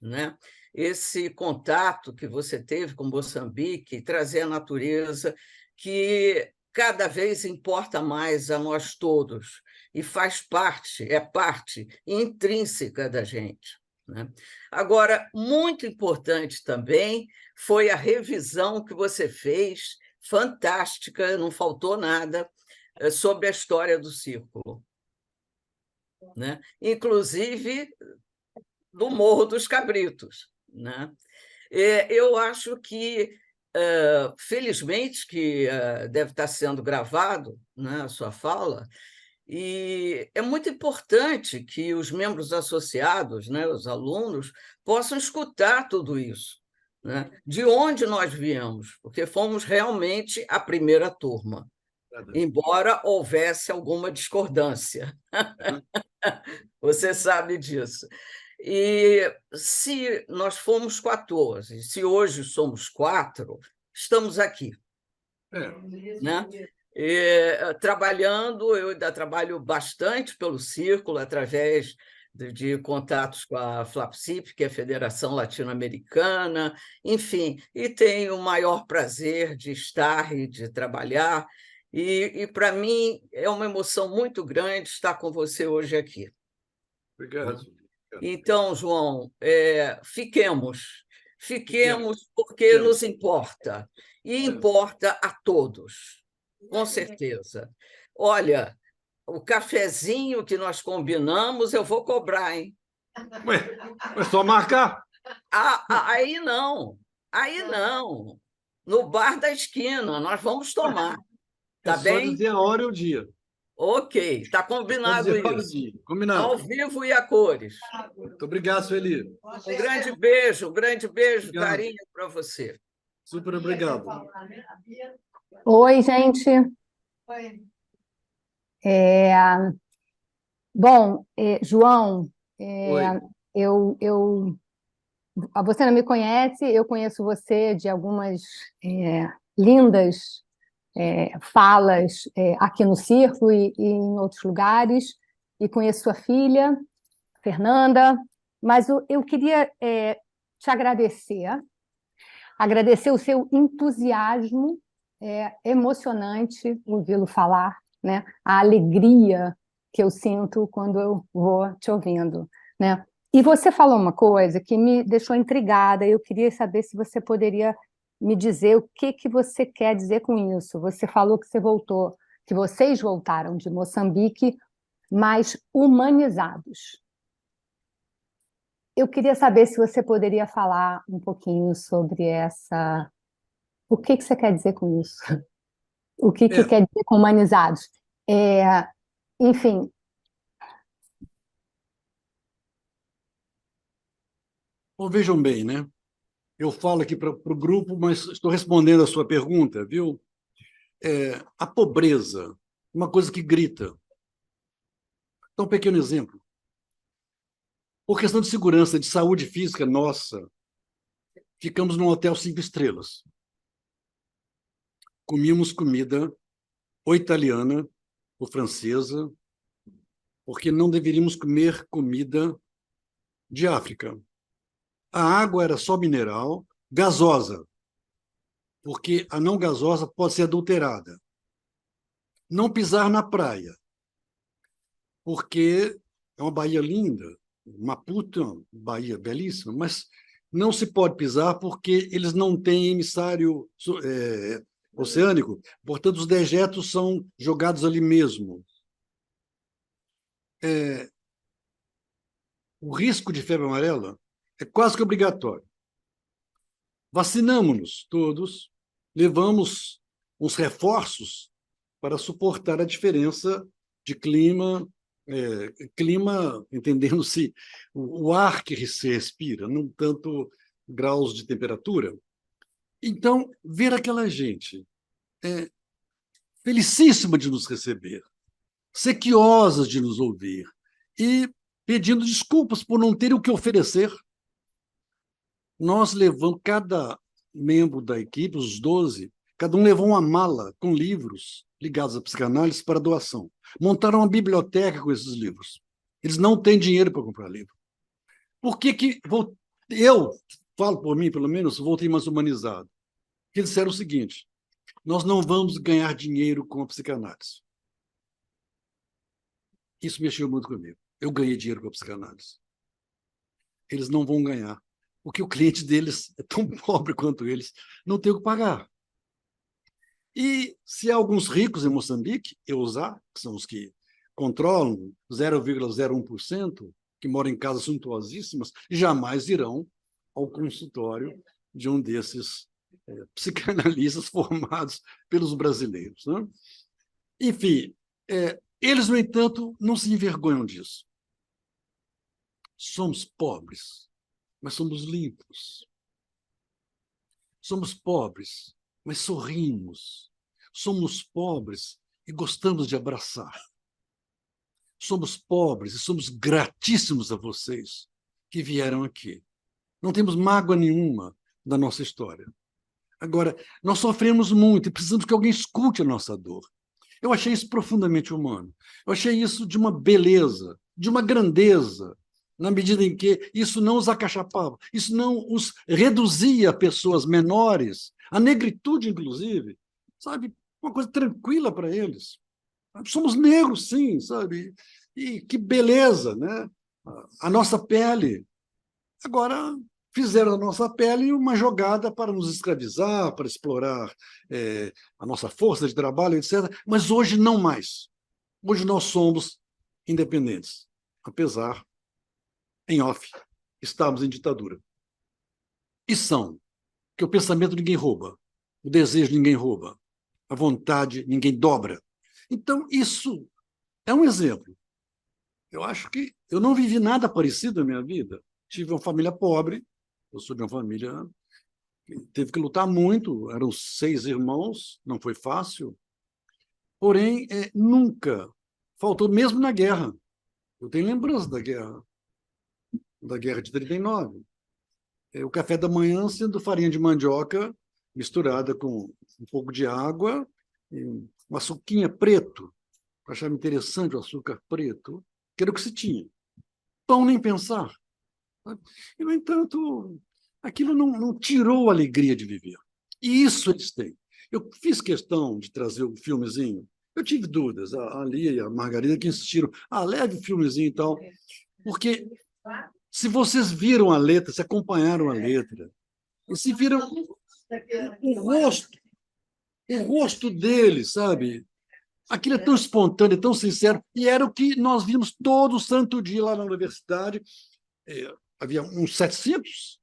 né? Esse contato que você teve com Moçambique, trazer a natureza, que cada vez importa mais a nós todos e faz parte, é parte intrínseca da gente, né? Agora, muito importante também foi a revisão que você fez, fantástica, não faltou nada, sobre a história do círculo, né? Inclusive do Morro dos Cabritos, né? Eu acho que, felizmente, que deve estar sendo gravado, né, a sua fala, e é muito importante que os membros associados, né, os alunos, possam escutar tudo isso, né, de onde nós viemos, porque fomos realmente a primeira turma, embora houvesse alguma discordância. Você sabe disso. E se nós fomos 14, se hoje somos 4, estamos aqui, né? Trabalhando, eu ainda trabalho bastante pelo Círculo, através de contatos com a FLAPSIP, que é a Federação Latino-Americana, enfim, e tenho o maior prazer de estar e de trabalhar, e para mim é uma emoção muito grande estar com você hoje aqui. Obrigado. Então, João, fiquemos porque Fiquemos. nos importa, e importa a todos, com certeza. Olha, o cafezinho que nós combinamos, eu vou cobrar, hein? Ué, é só marcar. Aí não, no bar da esquina, nós vamos tomar, É tá só bem? dizer a hora e o dia. Ok, está É só combinado dizer a hora e o isso. dia. Combinado. Ao vivo e a cores. Muito obrigado, Sueli. Um grande beijo, Obrigado. carinho para você. Super obrigado. Oi, gente. Oi. Bom, João, Oi. você não me conhece, eu conheço você de algumas lindas falas aqui no Circo e em outros lugares, e conheço sua filha, Fernanda, mas eu queria te agradecer o seu entusiasmo, emocionante ouvi-lo falar, né? A alegria que eu sinto quando eu vou te ouvindo, né? E você falou uma coisa que me deixou intrigada, eu queria saber se você poderia me dizer o que você quer dizer com isso. Você falou que que vocês voltaram de Moçambique mais humanizados. Eu queria saber se você poderia falar um pouquinho sobre essa... O que você quer dizer com isso? O que quer dizer com humanizados? Enfim. Bom, vejam bem, né? Eu falo aqui para o grupo, mas estou respondendo a sua pergunta, viu? A pobreza, uma coisa que grita. Então, um pequeno exemplo. Por questão de segurança, de saúde física nossa, ficamos num hotel 5 estrelas. Comíamos comida ou italiana ou francesa, porque não deveríamos comer comida de África. A água era só mineral, gasosa, porque a não gasosa pode ser adulterada. Não pisar na praia, porque é uma baía linda, Maputo é uma baía belíssima, mas não se pode pisar porque eles não têm emissário oceânico, portanto, os dejetos são jogados ali mesmo. O risco de febre amarela é quase que obrigatório. Vacinamos-nos todos, levamos uns reforços para suportar a diferença de clima, entendendo-se o ar que se respira, não tanto graus de temperatura. Então, ver aquela gente felicíssima de nos receber, sequiosa de nos ouvir e pedindo desculpas por não ter o que oferecer. Nós levamos, cada membro da equipe, os 12, cada um levou uma mala com livros ligados à psicanálise para doação. Montaram uma biblioteca com esses livros. Eles não têm dinheiro para comprar livro. Por que eu, falo por mim, pelo menos, voltei mais humanizado? Porque eles disseram o seguinte: nós não vamos ganhar dinheiro com a psicanálise. Isso mexeu muito comigo. Eu ganhei dinheiro com a psicanálise. Eles não vão ganhar, porque o cliente deles é tão pobre quanto eles, não tem o que pagar. E se há alguns ricos em Moçambique, EUSA, que são os que controlam 0,01%, que moram em casas suntuosíssimas, jamais irão ao consultório de um desses psicanalistas formados pelos brasileiros, né? Enfim, eles, no entanto, não se envergonham disso. Somos pobres, mas somos limpos. Somos pobres, mas sorrimos. Somos pobres e gostamos de abraçar. Somos pobres e somos gratíssimos a vocês que vieram aqui. Não temos mágoa nenhuma da nossa história. Agora, nós sofremos muito e precisamos que alguém escute a nossa dor. Eu achei isso profundamente humano. Eu achei isso de uma beleza, de uma grandeza, na medida em que isso não os acachapava, isso não os reduzia a pessoas menores, a negritude, inclusive, sabe? Uma coisa tranquila para eles. Somos negros, sim, sabe? E que beleza, né? A nossa pele. Agora, fizeram da nossa pele uma jogada para nos escravizar, para explorar a nossa força de trabalho, etc. Mas hoje não mais. Hoje nós somos independentes, apesar, em off, estamos em ditadura. E são, que o pensamento ninguém rouba, o desejo ninguém rouba, a vontade ninguém dobra. Então, isso é um exemplo. Eu acho que eu não vivi nada parecido na minha vida. Tive uma família pobre, eu sou de uma família que teve que lutar muito, eram 6 irmãos, não foi fácil, porém, nunca faltou, mesmo na guerra. Eu tenho lembrança da guerra de 39. O café da manhã sendo farinha de mandioca misturada com um pouco de água, e um açuquinha preto. Eu achava interessante o açúcar preto, que era o que se tinha. Pão nem pensar. E, no entanto, aquilo não tirou a alegria de viver. E isso eles têm. Eu fiz questão de trazer o filmezinho. Eu tive dúvidas, a Lia e a Margarida que insistiram, leve o filmezinho e tal, porque se vocês viram a letra, se acompanharam a letra, e se viram o rosto deles, sabe? Aquilo é tão espontâneo, tão sincero, e era o que nós vimos todo santo dia lá na universidade. Havia uns 700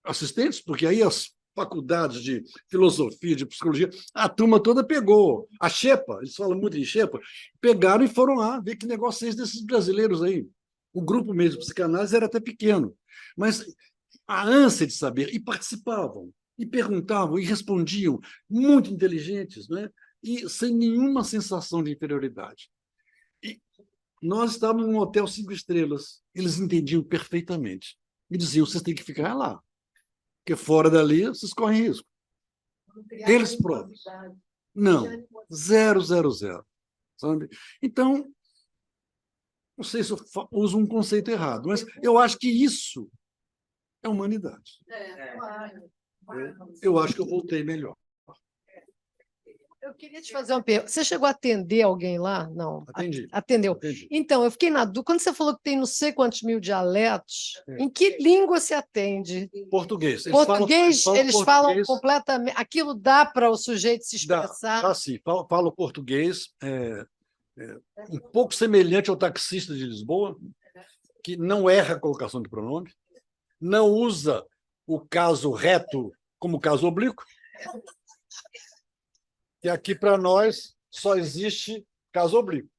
assistentes, porque aí as faculdades de filosofia, de psicologia, a turma toda pegou. A Xepa, eles falam muito em Xepa, pegaram e foram lá ver que negócio é esse desses brasileiros aí. O grupo mesmo de psicanálise era até pequeno, mas a ânsia de saber, e participavam, e perguntavam, e respondiam, muito inteligentes, né? E sem nenhuma sensação de inferioridade. E nós estávamos num hotel 5 estrelas, eles entendiam perfeitamente. E diziam, vocês têm que ficar lá, porque fora dali vocês correm risco. Eles próprios. Não, 000. Sabe? Então, não sei se eu uso um conceito errado, mas eu acho que isso é humanidade. Eu acho que eu voltei melhor. Eu queria te fazer uma pergunta. Você chegou a atender alguém lá? Não. Atendi. Atendeu. Atendi. Então, eu fiquei na dúvida. Quando você falou que tem não sei quantos mil dialetos, em que língua se atende? Português. Português, eles falam português. completamente. Aquilo dá para o sujeito se expressar? Dá sim. Falo português, um pouco semelhante ao taxista de Lisboa, que não erra a colocação de pronome, não usa o caso reto como caso oblíquo, e aqui, para nós, só existe caso oblíquo.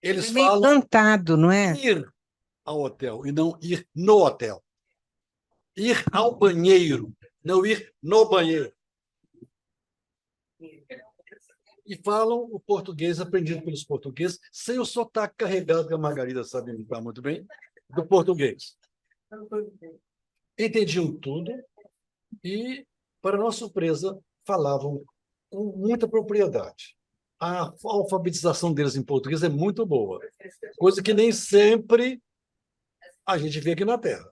Eles meio falam cantado, não é? ir ao hotel e não ir no hotel. Ir ao banheiro, não ir no banheiro. E falam o português aprendido pelos portugueses, sem o sotaque carregado, que a Margarida sabe imitar muito bem, do português. Entendiam tudo e, para nossa surpresa, falavam com muita propriedade. A alfabetização deles em português é muito boa, coisa que nem sempre a gente vê aqui na Terra.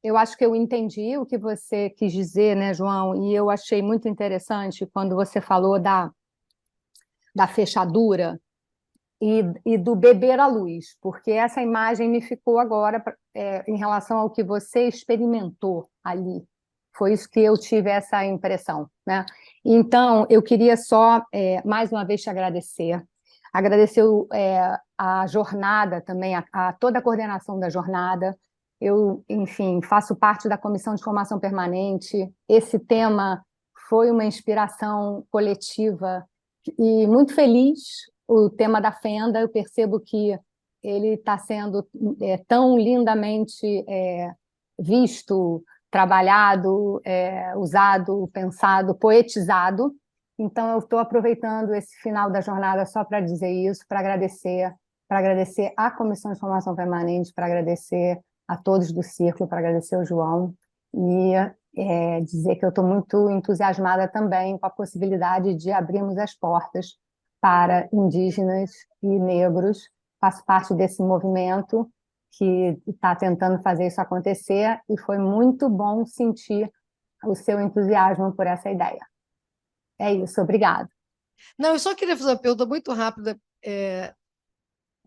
Eu acho que eu entendi o que você quis dizer, né, João? E eu achei muito interessante quando você falou da fechadura e do beber à luz, porque essa imagem me ficou agora em relação ao que você experimentou ali. Foi isso que eu tive essa impressão, né? Então, eu queria só, mais uma vez, te agradecer. Agradecer a jornada também, a toda a coordenação da jornada. Eu, enfim, faço parte da Comissão de Formação Permanente. Esse tema foi uma inspiração coletiva e muito feliz. O tema da Fenda, eu percebo que ele está sendo tão lindamente visto, trabalhado, usado, pensado, poetizado. Então, eu estou aproveitando esse final da jornada só para dizer isso, para agradecer à Comissão de Formação Permanente, para agradecer a todos do Círculo, para agradecer ao João e dizer que eu estou muito entusiasmada também com a possibilidade de abrirmos as portas para indígenas e negros. Faço parte desse movimento que está tentando fazer isso acontecer e foi muito bom sentir o seu entusiasmo por essa ideia. É isso, obrigada. Não, eu só queria fazer uma pergunta muito rápida.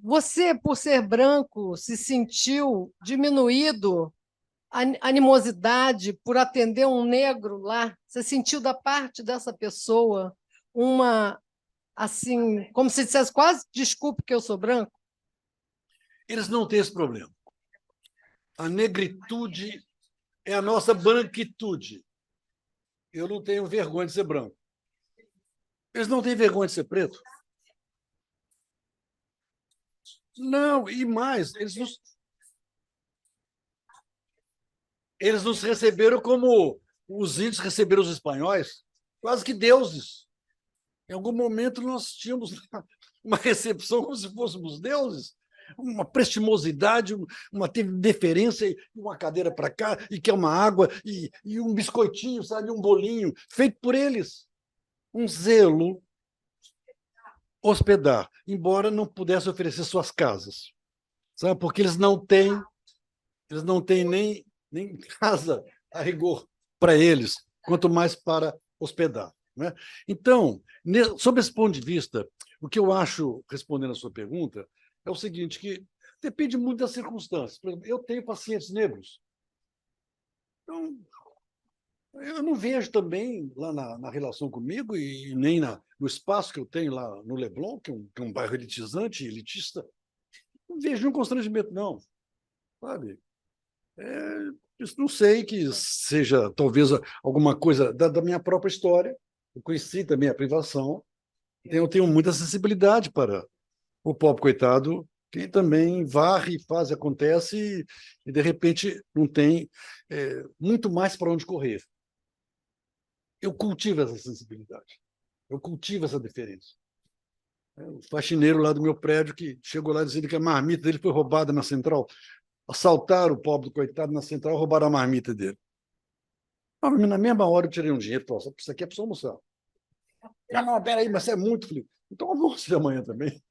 Você, por ser branco, se sentiu diminuído a animosidade por atender um negro lá? Você sentiu da parte dessa pessoa uma, assim, como se dissesse quase, desculpe que eu sou branco? Eles não têm esse problema. A negritude é a nossa branquitude. Eu não tenho vergonha de ser branco. Eles não têm vergonha de ser preto? Não, e mais, eles nos receberam como os índios receberam os espanhóis, quase que deuses. Em algum momento nós tínhamos uma recepção como se fôssemos deuses, uma prestimosidade, uma deferência, uma cadeira para cá, e quer uma água, e um biscoitinho, sabe, um bolinho, feito por eles. Um zelo hospedar, embora não pudesse oferecer suas casas, sabe? Porque eles não têm nem casa a rigor para eles, quanto mais para hospedar, né? Então, sob esse ponto de vista, o que eu acho, respondendo a sua pergunta, é o seguinte, que depende muito das circunstâncias. Por exemplo, eu tenho pacientes negros. Então, eu não vejo também lá na relação comigo e nem no espaço que eu tenho lá no Leblon, que é um bairro elitizante, elitista, não vejo nenhum constrangimento, não. Sabe? Isso não sei que seja talvez alguma coisa da minha própria história. Eu conheci também a privação. Eu tenho muita sensibilidade para o pobre coitado, que também varre, faz, acontece e de repente, não tem muito mais para onde correr. Eu cultivo essa sensibilidade, eu cultivo essa deferência. O faxineiro lá do meu prédio que chegou lá dizendo que a marmita dele foi roubada na central. Assaltaram o pobre do coitado na central, roubaram a marmita dele. Na mesma hora eu tirei um dinheiro e falei, isso aqui é para você almoçar. Não, peraí, mas você é muito frio. Então almoço de amanhã também.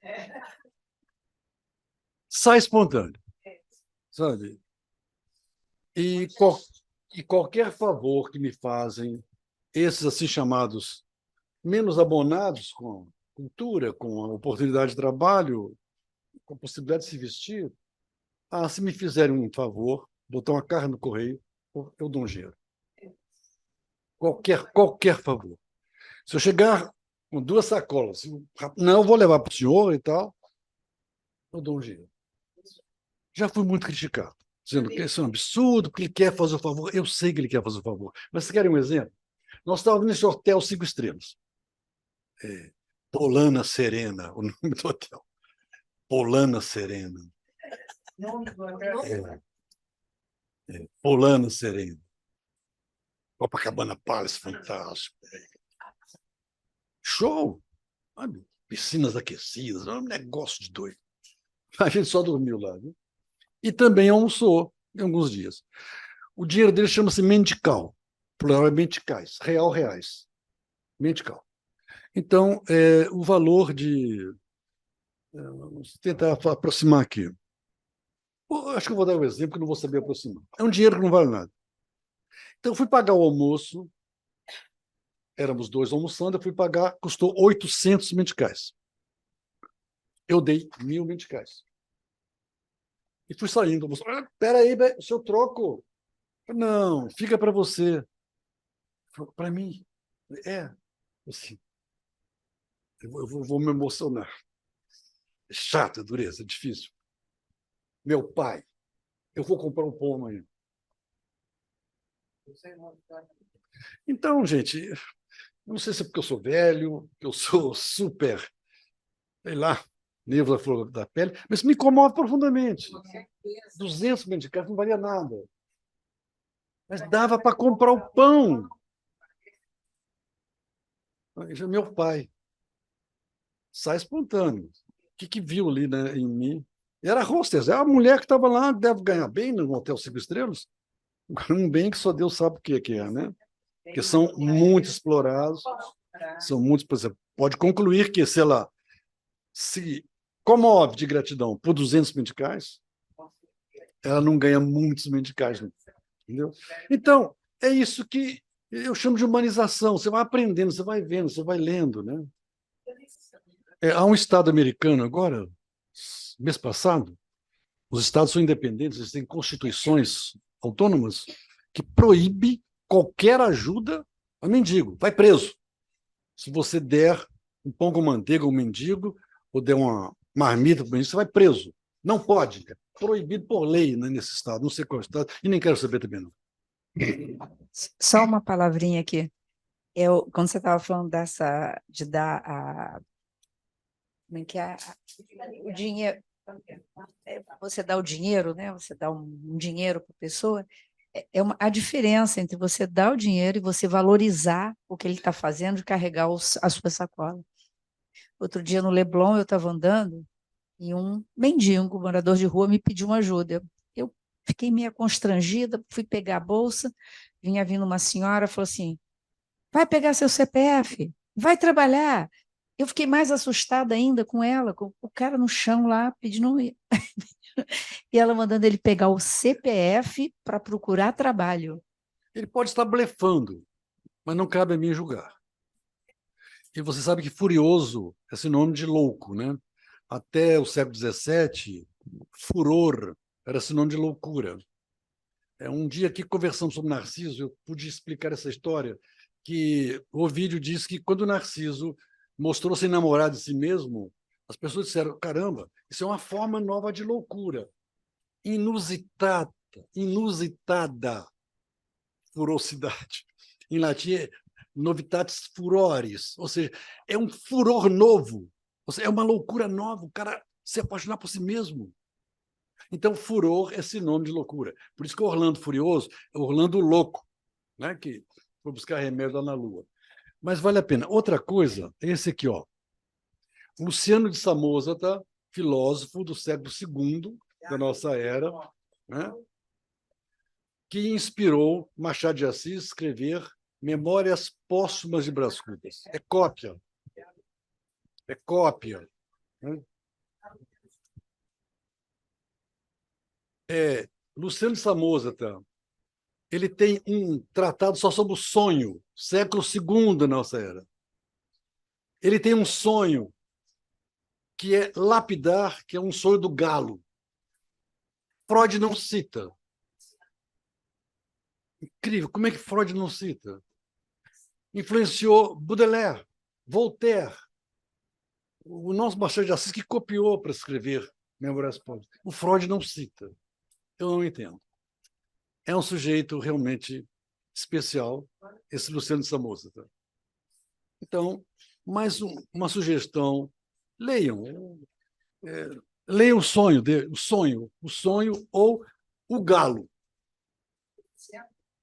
Sai espontâneo, sabe? E qualquer favor que me fazem, esses assim chamados menos abonados com cultura, com a oportunidade de trabalho, com a possibilidade de se vestir, se me fizerem um favor, botar uma carne no correio, eu dou um dinheiro. Qualquer favor. Se eu chegar com 2 sacolas, não, eu vou levar para o senhor e tal, eu dou um dinheiro. Já fui muito criticado, dizendo que isso é um absurdo, que ele quer fazer o favor. Eu sei que ele quer fazer o favor. Mas vocês querem um exemplo? Nós estávamos nesse hotel 5 estrelas. Polana Serena, o nome do hotel. Polana Serena. Polana Serena. Copacabana Palace, fantástico. Show! Sabe? Piscinas aquecidas, um negócio de doido. A gente só dormiu lá, viu? E também almoçou em alguns dias. O dinheiro dele chama-se mendical. Plural é menticais, reais. Mendical. Então, o valor de... Vamos tentar aproximar aqui. Acho que eu vou dar um exemplo que não vou saber aproximar. É um dinheiro que não vale nada. Então, eu fui pagar o almoço, éramos 2 almoçando, eu fui pagar, custou 800 meticais. Eu dei 1.000 meticais. E fui saindo. Espera aí, o seu troco. Não, fica para você. Para mim. Assim, eu vou me emocionar. É chato, é dureza, é difícil. Meu pai, eu vou comprar um pão amanhã. Então, gente, não sei se é porque eu sou velho, que eu sou super, sei lá, nervo da flor da pele, mas me comove profundamente. 200 meticais não valia nada. Mas dava para comprar o pão. Meu pai. Sai espontâneo. O que viu ali, né, em mim? Era hostess, é a mulher que estava lá, deve ganhar bem no Hotel 5 Estrelas. Um bem que só Deus sabe o que é, né? Porque são muito explorados, são muitos, por exemplo, pode concluir que, sei lá, se comove de gratidão por 200 meticais, ela não ganha muitos meticais, não, entendeu? Então, é isso que eu chamo de humanização. Você vai aprendendo, você vai vendo, você vai lendo, né? Há um estado americano agora, mês passado, os estados são independentes, eles têm constituições autônomas que proíbem qualquer ajuda a mendigo. Vai preso. Se você der um pão com manteiga a um mendigo, ou der uma marmita para o mendigo, você vai preso. Não pode. É proibido por lei, né, nesse estado. Não sei qual estado. E nem quero saber também, não. Só uma palavrinha aqui. Quando você estava falando de dar como é que é? O dinheiro, você dá o dinheiro, né? Você dá um dinheiro para a pessoa, a diferença entre você dar o dinheiro e você valorizar o que ele está fazendo de carregar a sua sacola. Outro dia no Leblon eu estava andando e um mendigo, morador de rua, me pediu uma ajuda. Eu fiquei meio constrangida, fui pegar a bolsa, vinha vindo uma senhora, falou assim, vai pegar seu CPF, vai trabalhar. Eu fiquei mais assustada ainda com ela, com o cara no chão lá, pedindo... E ela mandando ele pegar o CPF para procurar trabalho. Ele pode estar blefando, mas não cabe a mim julgar. E você sabe que furioso é sinônimo de louco, né? Até o século XVII, furor era sinônimo de loucura. Um dia aqui, conversando sobre Narciso, eu pude explicar essa história, que o Ovídio diz que quando Narciso mostrou-se namorado de si mesmo, as pessoas disseram, caramba, isso é uma forma nova de loucura. Inusitada furosidade. Em latim é novitatis furoris, ou seja, é um furor novo, ou seja, é uma loucura nova, o cara se apaixonar por si mesmo. Então, furor é sinônimo de loucura. Por isso que o Orlando Furioso é Orlando Louco, né? Que foi buscar remédio lá na Lua. Mas vale a pena. Outra coisa é esse aqui, ó. Luciano de Samosata, filósofo do século II da nossa era, né? Que inspirou Machado de Assis a escrever Memórias Póstumas de Brás Cubas. É cópia. É cópia. Né? Luciano de Samosata, ele tem um tratado só sobre o sonho, século II da nossa era. Ele tem um sonho que é lapidar, que é um sonho do galo. Freud não cita. Incrível, como é que Freud não cita? Influenciou Baudelaire, Voltaire, o nosso Machado de Assis que copiou para escrever Memórias Póstumas. O Freud não cita. Eu não entendo. É um sujeito realmente especial, esse Luciano de Samosata. Então, mais uma sugestão, leiam. Leiam o sonho ou o galo.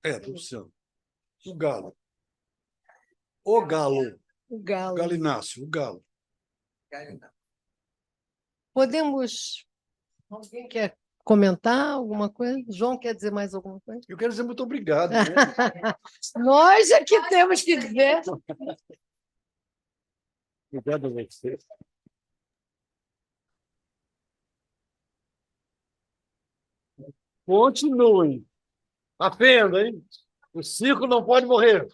Do Luciano. O galo. O galo. O galo. Galinácio, o galo. Podemos... Alguém quer comentar alguma coisa? João quer dizer mais alguma coisa? Eu quero dizer muito obrigado. Né? Nós é que temos que dizer. Obrigado a você. Continuem. Aprenda, hein? O circo não pode morrer.